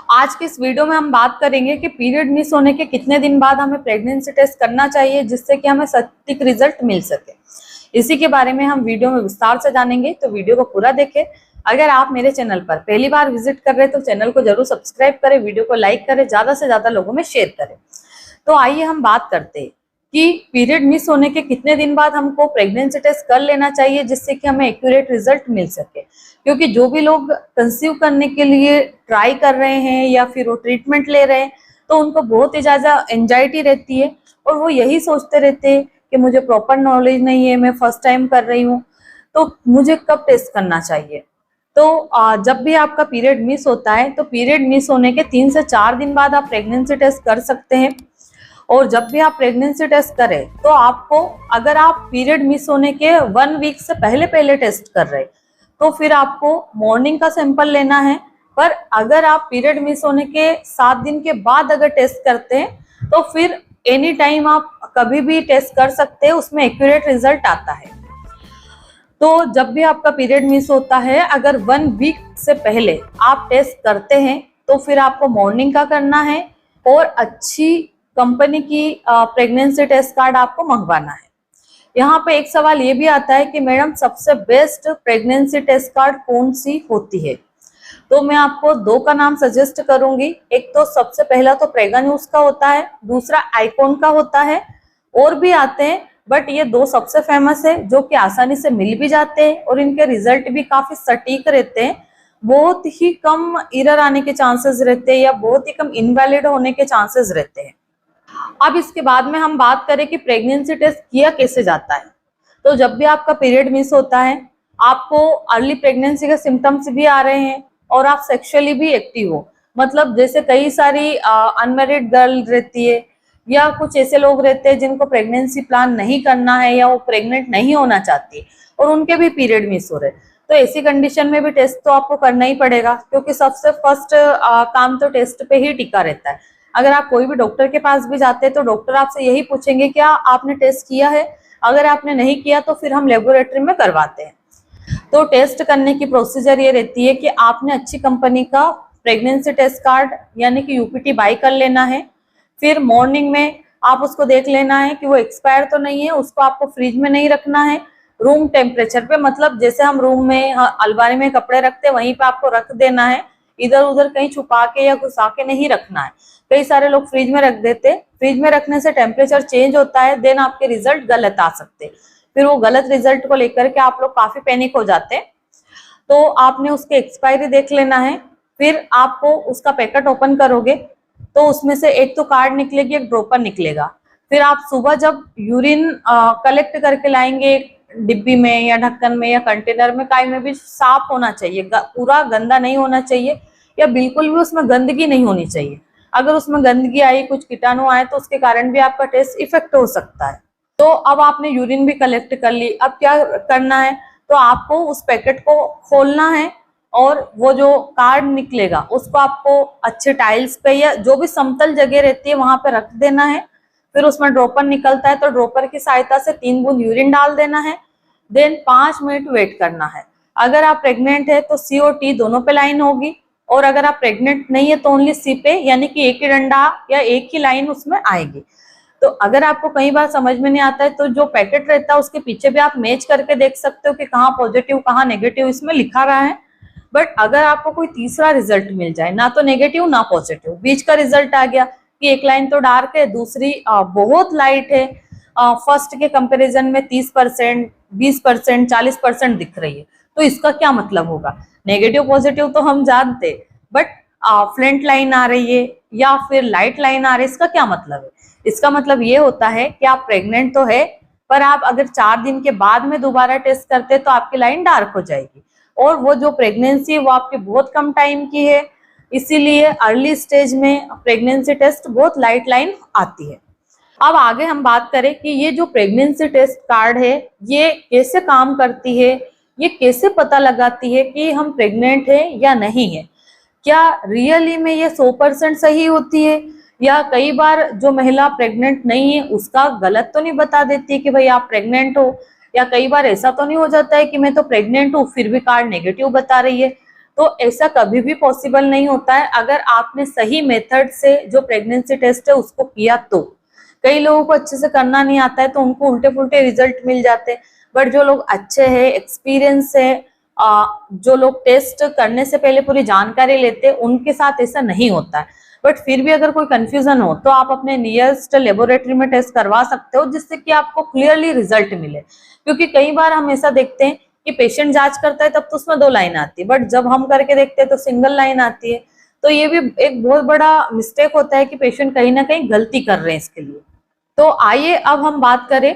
आज के इस वीडियो में हम बात करेंगे कि पीरियड मिस होने के कितने दिन बाद हमें प्रेगनेंसी टेस्ट करना चाहिए जिससे कि हमें सटीक रिजल्ट मिल सके। इसी के बारे में हम वीडियो में विस्तार से जानेंगे, तो वीडियो को पूरा देखें। अगर आप मेरे चैनल पर पहली बार विजिट कर रहे हैं तो चैनल को जरूर सब्सक्राइब करें, वीडियो को लाइक करें, ज्यादा से ज्यादा लोगों में शेयर करें। तो आइए हम बात करते हैं कि पीरियड मिस होने के कितने दिन बाद हमको प्रेगनेंसी टेस्ट कर लेना चाहिए जिससे कि हमें एक्यूरेट रिजल्ट मिल सके। क्योंकि जो भी लोग कंसीव करने के लिए ट्राई कर रहे हैं या फिर वो ट्रीटमेंट ले रहे हैं तो उनको बहुत ही ज्यादा एंजाइटी रहती है और वो यही सोचते रहते हैं कि मुझे प्रॉपर नॉलेज नहीं है, मैं फर्स्ट टाइम कर रही हूँ तो मुझे कब टेस्ट करना चाहिए। तो जब भी आपका पीरियड मिस होता है तो पीरियड मिस होने के 3 से 4 दिन बाद आप प्रेगनेंसी टेस्ट कर सकते हैं। और जब भी आप प्रेगनेंसी टेस्ट करें तो आपको, अगर आप पीरियड मिस होने के 1 वीक से पहले टेस्ट कर रहे तो फिर आपको मॉर्निंग का सैंपल लेना है। पर अगर आप पीरियड मिस होने के 7 दिन के बाद अगर टेस्ट करते हैं तो फिर एनी टाइम आप कभी भी टेस्ट कर सकते हैं, उसमें एक्यूरेट रिजल्ट आता है। तो जब भी आपका पीरियड मिस होता है, अगर 1 वीक से पहले आप टेस्ट करते हैं तो फिर आपको मॉर्निंग का करना है और अच्छी कंपनी की प्रेगनेंसी टेस्ट कार्ड आपको मंगवाना है। यहाँ पे एक सवाल ये भी आता है कि मैडम सबसे बेस्ट प्रेगनेंसी टेस्ट कार्ड कौन सी होती है। तो मैं आपको 2 का नाम सजेस्ट करूंगी। एक तो सबसे पहला तो प्रेगा न्यूज का होता है, दूसरा आइकॉन का होता है। और भी आते हैं बट ये 2 सबसे फेमस है जो कि आसानी से मिल भी जाते हैं और इनके रिजल्ट भी काफी सटीक रहते हैं। बहुत ही कम एरर आने के चांसेस रहते हैं या बहुत ही कम इनवैलिड होने के चांसेस रहते हैं। अब इसके बाद में हम बात करें कि प्रेगनेंसी टेस्ट किया कैसे जाता है। तो जब भी आपका पीरियड मिस होता है, आपको अर्ली प्रेगनेंसी के सिम्टम्स भी आ रहे हैं और आप सेक्सुअली भी एक्टिव हो, मतलब जैसे कई सारी अनमैरिड गर्ल रहती है या कुछ ऐसे लोग रहते हैं जिनको प्रेगनेंसी प्लान नहीं करना है या वो प्रेग्नेंट नहीं होना चाहती और उनके भी पीरियड मिस हो रहे, तो ऐसी कंडीशन में भी टेस्ट तो आपको करना ही पड़ेगा। क्योंकि सबसे फर्स्ट काम तो टेस्ट पे ही टिका रहता है। अगर आप कोई भी डॉक्टर के पास भी जाते हैं तो डॉक्टर आपसे यही पूछेंगे क्या आपने टेस्ट किया है। अगर आपने नहीं किया तो फिर हम लेबोरेटरी में करवाते हैं। तो टेस्ट करने की प्रोसीजर ये रहती है कि आपने अच्छी कंपनी का प्रेगनेंसी टेस्ट कार्ड यानी कि यूपीटी बाय कर लेना है। फिर मॉर्निंग में आप उसको देख लेना है कि वो एक्सपायर तो नहीं है, उसको आपको फ्रिज में नहीं रखना है, रूम टेम्परेचर पे, मतलब जैसे हम रूम में अलमारी में कपड़े रखते हैं वहीं पे आपको रख देना है, इधर उधर कहीं छुपा के या घुसा के नहीं रखना है। कई सारे लोग फ्रिज में रख देते, फ्रिज में रखने से टेम्परेचर चेंज होता है, देन आपके रिजल्ट गलत आ सकते, फिर वो गलत रिजल्ट को लेकर के आप लोग काफी पैनिक हो जाते हैं। तो आपने उसके एक्सपायरी देख लेना है। फिर आपको उसका पैकेट ओपन करोगे तो उसमें से एक तो कार्ड निकलेगी, एक ड्रॉपर निकलेगा। फिर आप सुबह जब यूरिन कलेक्ट करके लाएंगे डिब्बी में या ढक्कन में या कंटेनर में, काय में भी साफ होना चाहिए, पूरा गंदा नहीं होना चाहिए या बिल्कुल भी उसमें गंदगी नहीं होनी चाहिए। अगर उसमें गंदगी आई, कुछ कीटाणु आए तो उसके कारण भी आपका टेस्ट इफेक्ट हो सकता है। तो अब आपने यूरिन भी कलेक्ट कर ली, अब क्या करना है, तो आपको उस पैकेट को खोलना है और वो जो कार्ड निकलेगा उसको आपको अच्छे टाइल्स पे या जो भी समतल जगह रहती है वहां पे रख देना है। फिर उसमें ड्रॉपर निकलता है तो ड्रॉपर की सहायता से 3 बूंद यूरिन डाल देना है, देन 5 मिनट वेट करना है। अगर आप प्रेग्नेंट है तो सी और टी दोनों पे लाइन होगी और अगर आप प्रेग्नेंट नहीं है तो ओनली सी पे, यानी कि एक ही डंडा या एक ही लाइन उसमें आएगी। तो अगर आपको कई बार समझ में नहीं आता है तो जो पैकेट रहता है उसके पीछे भी आप मैच करके देख सकते हो कि कहाँ पॉजिटिव कहाँ नेगेटिव इसमें लिखा रहा है। बट अगर आपको कोई तीसरा रिजल्ट मिल जाए, ना तो नेगेटिव ना पॉजिटिव, बीच का रिजल्ट आ गया कि एक लाइन तो डार्क है, दूसरी बहुत लाइट है, फर्स्ट के कंपैरिजन में 30%, 20%, 40% दिख रही है, तो इसका क्या मतलब होगा। नेगेटिव पॉजिटिव तो हम जानते, बट फ्रंट लाइन आ रही है या फिर लाइट लाइन आ रही है, इसका क्या मतलब है। इसका मतलब ये होता है कि आप प्रेग्नेंट तो है पर आप अगर 4 दिन के बाद में दोबारा टेस्ट करते तो आपकी लाइन डार्क हो जाएगी और वो जो प्रेगनेंसी है वो आपके बहुत कम टाइम की है, इसीलिए अर्ली स्टेज में प्रेगनेंसी टेस्ट बहुत लाइट लाइन आती है। अब आगे हम बात करें कि ये जो प्रेगनेंसी टेस्ट कार्ड है ये कैसे काम करती है, ये कैसे पता लगाती है कि हम प्रेग्नेंट है या नहीं है, क्या रियली में ये 100% सही होती है या कई बार जो महिला प्रेग्नेंट नहीं है उसका गलत तो नहीं बता देती है कि भाई आप प्रेग्नेंट हो, या कई बार ऐसा तो नहीं हो जाता है कि मैं तो प्रेग्नेंट हूँ फिर भी कार्ड नेगेटिव बता रही है। तो ऐसा कभी भी पॉसिबल नहीं होता है अगर आपने सही मेथड से जो प्रेगनेंसी टेस्ट है उसको किया तो। कई लोगों को अच्छे से करना नहीं आता है तो उनको उल्टे पुल्टे रिजल्ट मिल जाते हैं, बट जो लोग अच्छे हैं, एक्सपीरियंस है, जो लोग टेस्ट करने से पहले पूरी जानकारी लेते हैं, उनके साथ ऐसा नहीं होता है। बट फिर भी अगर कोई कंफ्यूजन हो तो आप अपने नियरेस्ट लेबोरेटरी में टेस्ट करवा सकते हो, जिससे कि आपको क्लियरली रिजल्ट मिले। क्योंकि कई बार हम ऐसा देखते हैं कि पेशेंट जांच करता है तब तो उसमें 2 लाइन आती है, बट जब हम करके देखते हैं तो सिंगल लाइन आती है। तो ये भी एक बहुत बड़ा मिस्टेक होता है कि पेशेंट कहीं ना कहीं गलती कर रहे हैं इसके लिए। तो आइए अब हम बात करें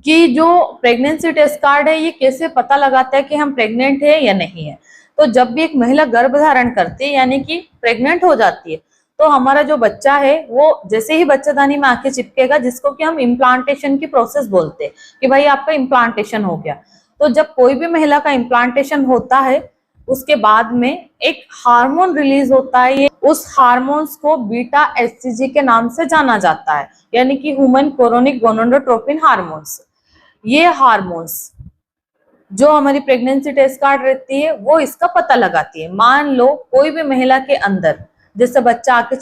कि जो प्रेगनेंसी टेस्ट कार्ड है ये कैसे पता लगाता है कि हम प्रेग्नेंट है या नहीं है। तो जब भी एक महिला गर्भ धारण करती है यानी कि प्रेग्नेंट हो जाती है, तो हमारा जो बच्चा है वो जैसे ही बच्चादानी में आके चिपकेगा, जिसको कि हम इम्प्लांटेशन की प्रोसेस बोलते हैं कि भाई आपका इम्प्लांटेशन हो गया। तो जब कोई भी महिला का इम्प्लांटेशन होता है उसके बाद में एक हार्मोन रिलीज होता है, ये उस हार्मोन्स को बीटा एचसीजी के नाम से जाना जाता है, यानी कि ह्यूमन कोरोनिक गोनाडोट्रोपिन हार्मोन्स। ये हार्मोन्स जो हमारी प्रेगनेंसी टेस्ट कार्ड रहती है वो इसका पता लगाती है। मान लो कोई भी महिला के अंदर जैसे बच्चा आके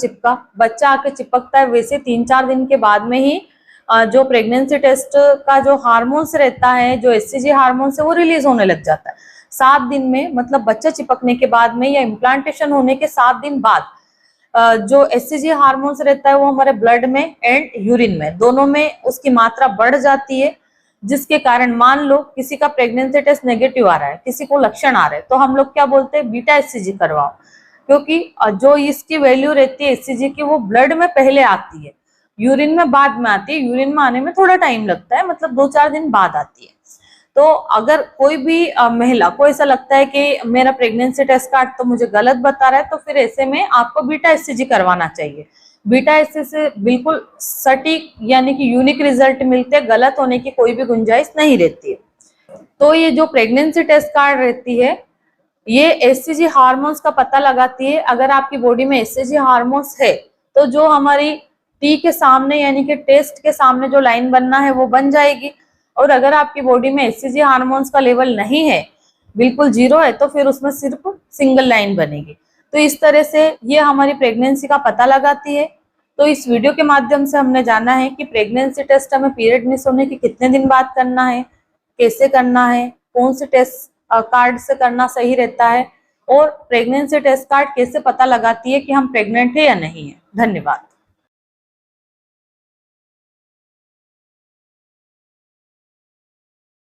चिपकता है, वैसे 3-4 दिन के बाद में ही जो प्रेगनेंसी टेस्ट का जो हार्मोन्स रहता है, जो एचसीजी हार्मोन्स है, वो रिलीज होने लग जाता है 7 दिन में। मतलब बच्चा चिपकने के बाद में या इम्प्लांटेशन होने के 7 दिन बाद जो एचसीजी हार्मोन्स रहता है वो हमारे ब्लड में एंड यूरिन में दोनों में उसकी मात्रा बढ़ जाती है, जिसके कारण मान लो किसी का प्रेगनेंसी टेस्ट नेगेटिव आ रहा है, किसी को लक्षण आ रहे हैं, तो हम लोग क्या बोलते हैं, बीटा एचसीजी करवाओ। क्योंकि जो इसकी वैल्यू रहती है एचसीजी की वो ब्लड में पहले आती है, यूरिन में बाद में आती है। यूरिन में आने में थोड़ा टाइम लगता है, मतलब 2-4 दिन बाद आती है। तो अगर कोई भी महिला को ऐसा लगता है कि मेरा प्रेगनेंसी टेस्ट कार्ड तो मुझे गलत बता रहा है, तो फिर ऐसे में आपको बीटा एचसीजी करवाना चाहिए। बीटा एचसीजी से बिल्कुल सटीक यानी कि यूनिक रिजल्ट मिलते हैं, गलत होने की कोई भी गुंजाइश नहीं रहती है। तो ये जो प्रेगनेंसी टेस्ट कार्ड रहती है ये एचसीजी हार्मोन्स का पता लगाती है। अगर आपकी बॉडी में एचसीजी हार्मोन्स है तो जो हमारी टी के सामने यानी कि टेस्ट के सामने जो लाइन बनना है वो बन जाएगी, और अगर आपकी बॉडी में एचसीजी हार्मोन्स का लेवल नहीं है, बिल्कुल 0 है, तो फिर उसमें सिर्फ सिंगल लाइन बनेगी। तो इस तरह से ये हमारी प्रेगनेंसी का पता लगाती है। तो इस वीडियो के माध्यम से हमने जाना है कि प्रेगनेंसी टेस्ट हमें पीरियड मिस होने के कितने दिन बाद करना है, कैसे करना है, कौन से टेस्ट कार्ड से करना सही रहता है, और प्रेगनेंसी टेस्ट कार्ड कैसे पता लगाती है कि हम प्रेग्नेंट है या नहीं है। धन्यवाद।